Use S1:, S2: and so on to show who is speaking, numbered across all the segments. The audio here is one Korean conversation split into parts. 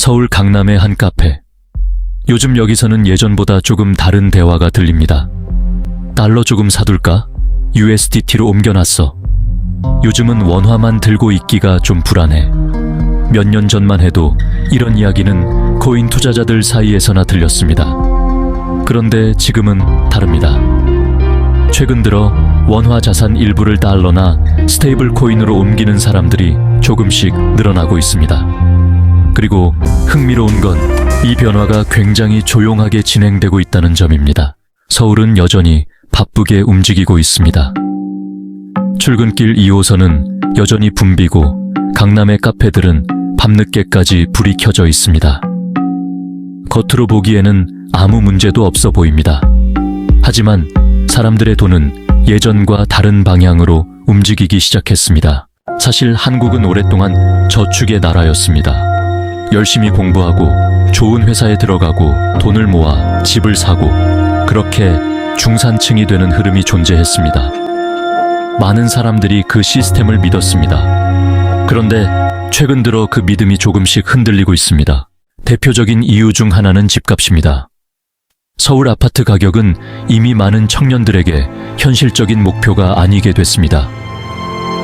S1: 서울 강남의 한 카페. 요즘 여기서는 예전보다 조금 다른 대화가 들립니다. 달러 조금 사둘까? USDT로 옮겨놨어. 요즘은 원화만 들고 있기가 좀 불안해. 몇 년 전만 해도 이런 이야기는 코인 투자자들 사이에서나 들렸습니다. 그런데 지금은 다릅니다. 최근 들어 원화 자산 일부를 달러나 스테이블 코인으로 옮기는 사람들이 조금씩 늘어나고 있습니다. 그리고 흥미로운 건 이 변화가 굉장히 조용하게 진행되고 있다는 점입니다. 서울은 여전히 바쁘게 움직이고 있습니다. 출근길 2호선은 여전히 붐비고 강남의 카페들은 밤늦게까지 불이 켜져 있습니다. 겉으로 보기에는 아무 문제도 없어 보입니다. 하지만 사람들의 돈은 예전과 다른 방향으로 움직이기 시작했습니다. 사실 한국은 오랫동안 저축의 나라였습니다. 열심히 공부하고 좋은 회사에 들어가고 돈을 모아 집을 사고 그렇게 중산층이 되는 흐름이 존재했습니다. 많은 사람들이 그 시스템을 믿었습니다. 그런데 최근 들어 그 믿음이 조금씩 흔들리고 있습니다. 대표적인 이유 중 하나는 집값입니다. 서울 아파트 가격은 이미 많은 청년들에게 현실적인 목표가 아니게 됐습니다.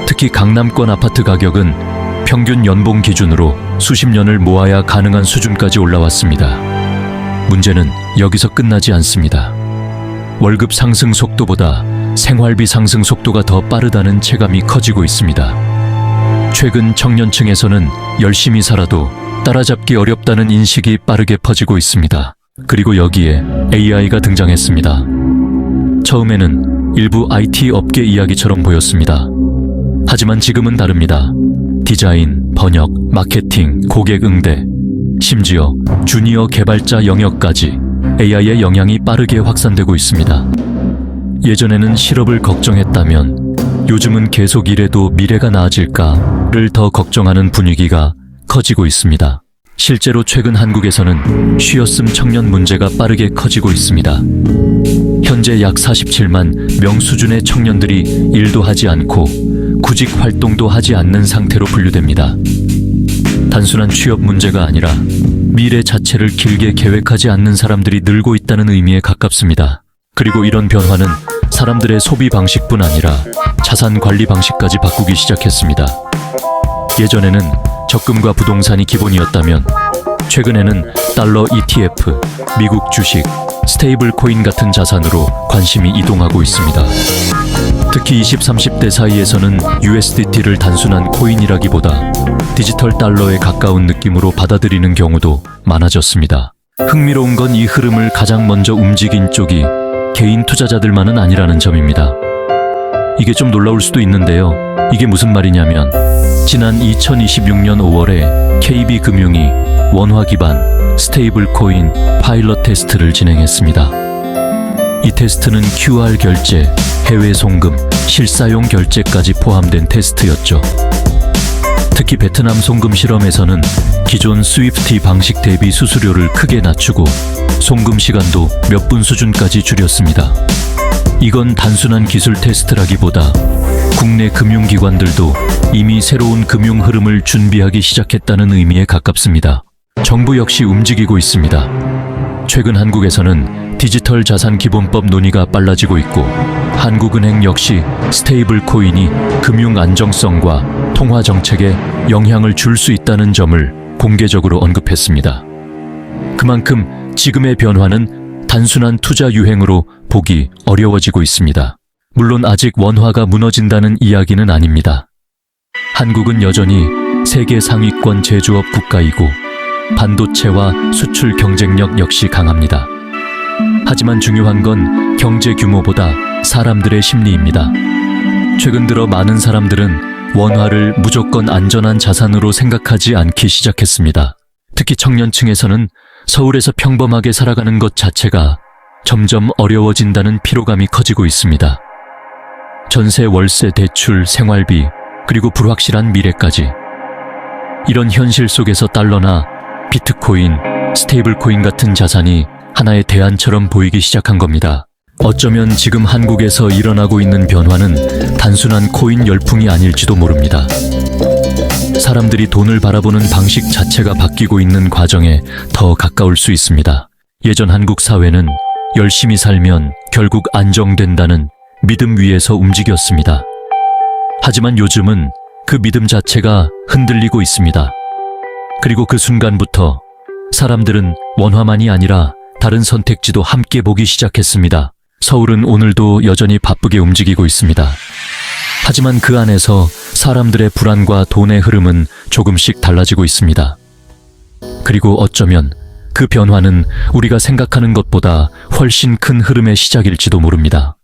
S1: 특히 강남권 아파트 가격은 평균 연봉 기준으로 수십 년을 모아야 가능한 수준까지 올라왔습니다. 문제는 여기서 끝나지 않습니다. 월급 상승 속도보다 생활비 상승 속도가 더 빠르다는 체감이 커지고 있습니다. 최근 청년층에서는 열심히 살아도 따라잡기 어렵다는 인식이 빠르게 퍼지고 있습니다. 그리고 여기에 AI가 등장했습니다. 처음에는 일부 IT 업계 이야기처럼 보였습니다. 하지만 지금은 다릅니다. 디자인, 번역, 마케팅, 고객 응대, 심지어 주니어 개발자 영역까지 AI의 영향이 빠르게 확산되고 있습니다. 예전에는 실업을 걱정했다면 요즘은 계속 일해도 미래가 나아질까를 더 걱정하는 분위기가 커지고 있습니다. 실제로 최근 한국에서는 쉬었음 청년 문제가 빠르게 커지고 있습니다. 현재 약 47만 명 수준의 청년들이 일도 하지 않고 구직 활동도 하지 않는 상태로 분류됩니다. 단순한 취업 문제가 아니라 미래 자체를 길게 계획하지 않는 사람들이 늘고 있다는 의미에 가깝습니다. 그리고 이런 변화는 사람들의 소비 방식뿐 아니라 자산 관리 방식까지 바꾸기 시작했습니다. 예전에는 적금과 부동산이 기본이었다면 최근에는 달러 ETF, 미국 주식, 스테이블 코인 같은 자산으로 관심이 이동하고 있습니다. 특히 20, 30대 사이에서는 USDT를 단순한 코인이라기보다 디지털 달러에 가까운 느낌으로 받아들이는 경우도 많아졌습니다. 흥미로운 건 이 흐름을 가장 먼저 움직인 쪽이 개인 투자자들만은 아니라는 점입니다. 이게 좀 놀라울 수도 있는데요. 이게 무슨 말이냐면 지난 2026년 5월에 KB금융이 원화 기반 스테이블 코인 파일럿 테스트를 진행했습니다. 이 테스트는 QR 결제, 해외 송금, 실사용 결제까지 포함된 테스트였죠. 특히 베트남 송금 실험에서는 기존 스위프트 방식 대비 수수료를 크게 낮추고 송금 시간도 몇 분 수준까지 줄였습니다. 이건 단순한 기술 테스트라기보다 국내 금융기관들도 이미 새로운 금융 흐름을 준비하기 시작했다는 의미에 가깝습니다. 정부 역시 움직이고 있습니다. 최근 한국에서는 디지털 자산 기본법 논의가 빨라지고 있고 한국은행 역시 스테이블 코인이 금융 안정성과 통화 정책에 영향을 줄 수 있다는 점을 공개적으로 언급했습니다. 그만큼 지금의 변화는 단순한 투자 유행으로 보기 어려워지고 있습니다. 물론 아직 원화가 무너진다는 이야기는 아닙니다. 한국은 여전히 세계 상위권 제조업 국가이고 반도체와 수출 경쟁력 역시 강합니다. 하지만 중요한 건 경제 규모보다 사람들의 심리입니다. 최근 들어 많은 사람들은 원화를 무조건 안전한 자산으로 생각하지 않기 시작했습니다. 특히 청년층에서는 서울에서 평범하게 살아가는 것 자체가 점점 어려워진다는 피로감이 커지고 있습니다. 전세, 월세, 대출, 생활비, 그리고 불확실한 미래까지. 이런 현실 속에서 달러나 비트코인, 스테이블 코인 같은 자산이 하나의 대안처럼 보이기 시작한 겁니다. 어쩌면 지금 한국에서 일어나고 있는 변화는 단순한 코인 열풍이 아닐지도 모릅니다. 사람들이 돈을 바라보는 방식 자체가 바뀌고 있는 과정에 더 가까울 수 있습니다. 예전 한국 사회는 열심히 살면 결국 안정된다는 믿음 위에서 움직였습니다. 하지만 요즘은 그 믿음 자체가 흔들리고 있습니다. 그리고 그 순간부터 사람들은 원화만이 아니라 다른 선택지도 함께 보기 시작했습니다. 서울은 오늘도 여전히 바쁘게 움직이고 있습니다. 하지만 그 안에서 사람들의 불안과 돈의 흐름은 조금씩 달라지고 있습니다. 그리고 어쩌면 그 변화는 우리가 생각하는 것보다 훨씬 큰 흐름의 시작일지도 모릅니다.